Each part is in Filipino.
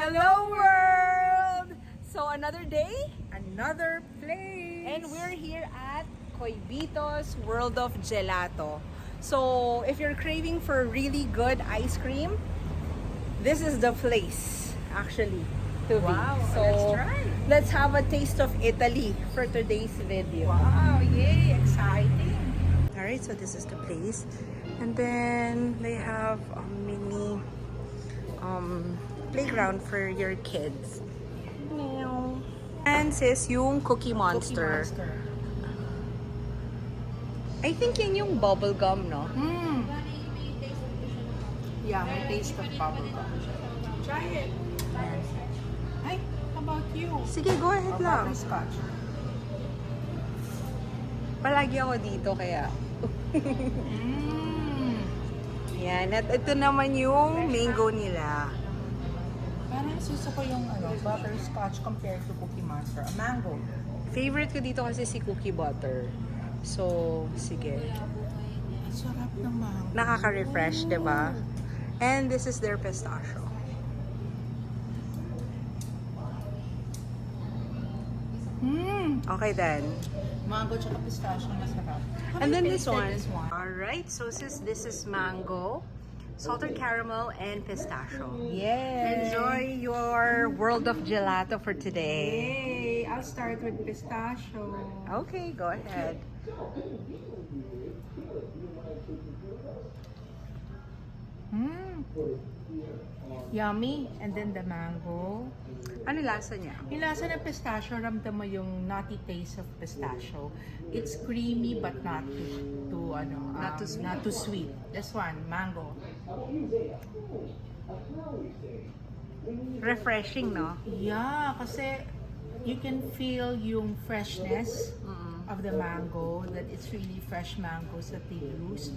Hello world! So another day, Another place. and we're here at Coibito's World of Gelato. So if you're craving for really good ice cream, this is the place actually to Wow, be. So let's try. let's have a taste of Italy for today's video. Wow, yay, exciting. Alright, so this is the place. And then they have a mini playground for your kids. Meow. And sis, yung Cookie Monster. Cookie Monster. I think yun yung bubble gum, no? Yeah, may taste of bubblegum. Try it. Ay, how about you? Sige, go ahead lang. Butterscotch. Palagi ako dito, kaya. Mmm. Yan, at ito naman yung mango nila. Parang suso ko yung butterscotch compared to Cookie Monster. A mango. Favorite ko dito kasi si Cookie Butter. So, sige. Ang sarap ng mango. Nakaka-refresh, diba? And this is their pistachio. Okay then. Mango tsaka pistachio, masarap. And then this Tasted one. Alright, so sis, this is mango, salted caramel, and pistachio. Yay! Enjoy your world of gelato for today. Yay! I'll start with pistachio. Okay, go ahead. Mmm. Yummy. And then the mango. Ano lasa niya? Yung lasa ng pistachio, ramdam mo yung nutty taste of pistachio. It's creamy but not too Not too sweet. Not too sweet. This one, mango. Refreshing, no? Yeah, kasi you can feel yung freshness of the mango, that it's really fresh mangoes that they used.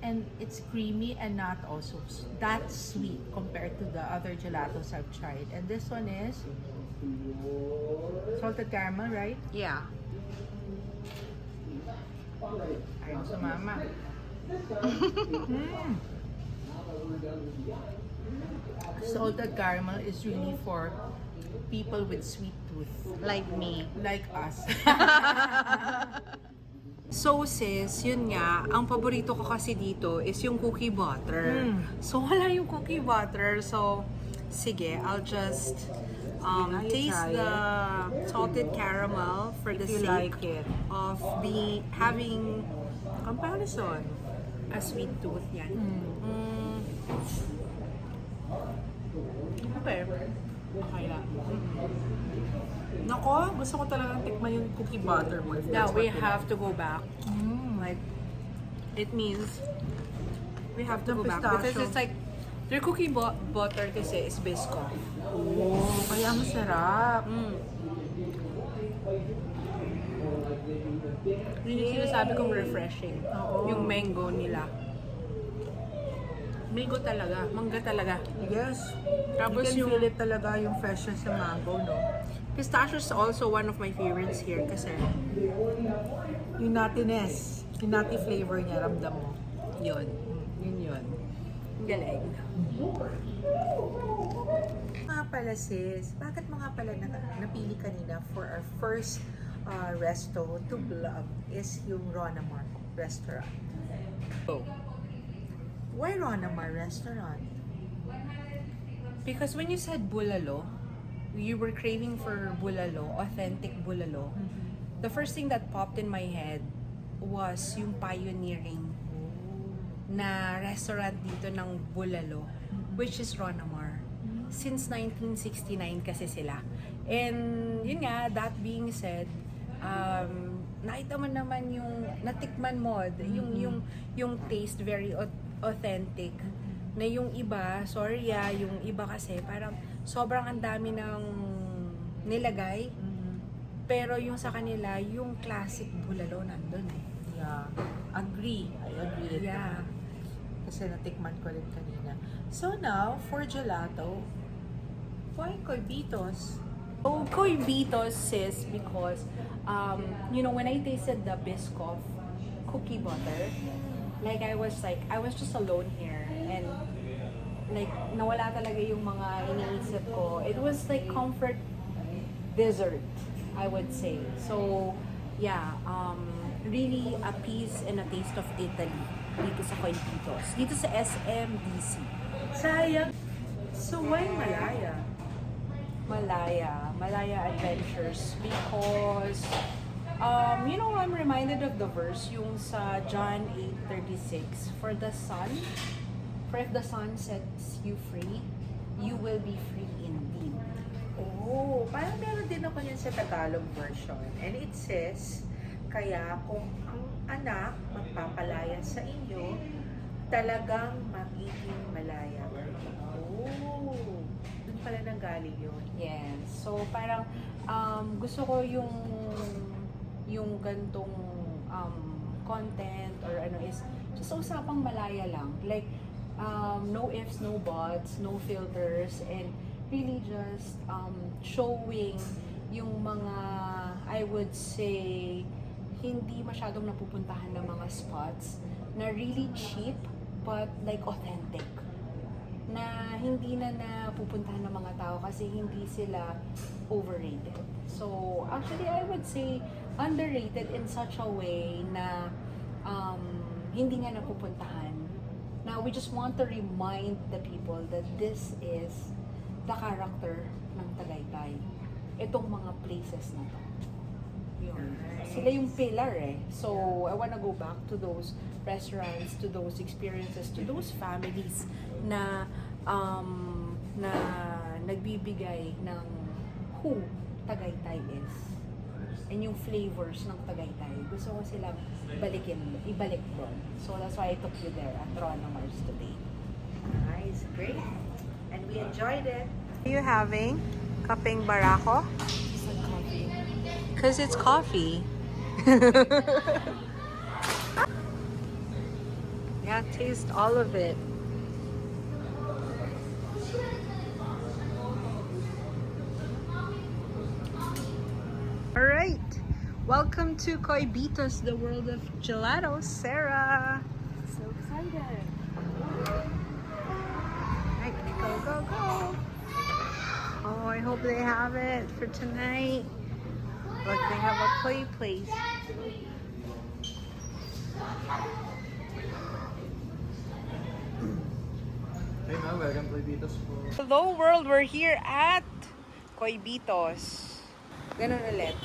And it's creamy and not also that sweet compared to the other gelatos I've tried. And this one is salted caramel, right? Yeah. Ayaw sumama. Salted caramel is really for people with sweet tooth, Like me. like us. So sis, yun nga, ang paborito ko kasi dito is yung cookie butter. So wala yung cookie butter. So sige, I'll just na, you taste try the salted caramel for the you sake like it. of having comparison. A sweet tooth yan. Okay. Okay lang. Nako, gusto ko talagang tikman yung cookie butter mo. Now we have to go back. Like, it means we have to The go back pistachio. because it's like their cookie butter kasi is Biscoff. Oh, kaya masarap. Yun yung sinasabi kong refreshing. Oo. Yung mango nila. Mango talaga. Mangga talaga. Yes. Tapos You can yung feel it talaga yung freshness ng mango, no? pistachio is also one of my favorites here kasi Yung nuttiness, yung nutty flavor niya, ramdam mo. yun. Yun. Ang galing. Mga pala sis, bakit mga pala napili kanina for our first resto to vlog is yung Ronamar restaurant. Oh. Why Ronamar restaurant? Because when you said bulalo, you were craving for bulalo, authentic bulalo. The first thing that popped in my head was yung pioneering na restaurant dito ng bulalo, which is Ronamar. Since 1969 kasi sila. And yun nga, that being said, nakita mo naman yung natikman mo, yung taste very authentic. Na yung iba, yung iba kasi parang sobrang ang dami ng nilagay. Pero yung sa kanila, yung classic bulalo nandun eh. Yeah. Agree. I agree. Yeah. Kasi natikman ko rin kanina. So now, for gelato, why Coibitos? Oh, Coibitos sis, because when I tasted the Biscoff cookie butter, I was just alone here, and like nawala talaga yung mga iniisip ko. It was like comfort dessert, I would say. So, yeah, really a piece and a taste of Italy dito sa Koy Bitos. Dito sa SMDC. Sayang. So why Malaya? Malaya Adventures because I'm reminded of the verse yung sa John 8:36, for if the sun sets you free, you will be free indeed. Oh, parang meron din ako yun sa Tagalog version. And it says, kaya kung ang anak magpapalaya sa inyo, talagang magiging malaya. Oh, dun pala nanggaling yun. Yes. So parang gusto ko yung gantong content or ano is just usapang malaya lang. Like no ifs, no buts, no filters, and really just showing yung mga, I would say, hindi masyadong napupuntahan ng mga spots na really cheap but like authentic, na hindi na napupuntahan ng mga tao kasi hindi sila overrated. So actually I would say underrated in such a way na hindi nga napupuntahan. Now we just want to remind the people that this is the character ng Tagaytay. Itong mga places na to. Yun. Sila yung pillar eh. So, I wanna go back to those restaurants, to those experiences, to those families na na nagbibigay ng who Tagaytay is. And yung flavors ng Tagaytay. Gusto ko silang ibalik doon. So, that's why I took you there at Rona Mars today. Nice, great. And we enjoyed it. Are you having kapeng barako? It's like coffee. Because it's coffee. Yeah, taste all of it. All right. Welcome to Koy Bitos, the world of gelato. Sarah. So excited. Right, go, go, go. Oh, I hope they have it for tonight. Look, they have a play place. Hey ma'am, welcome to Bitos po. Hello world, we're here at Koy Bitos. Ganun ulit.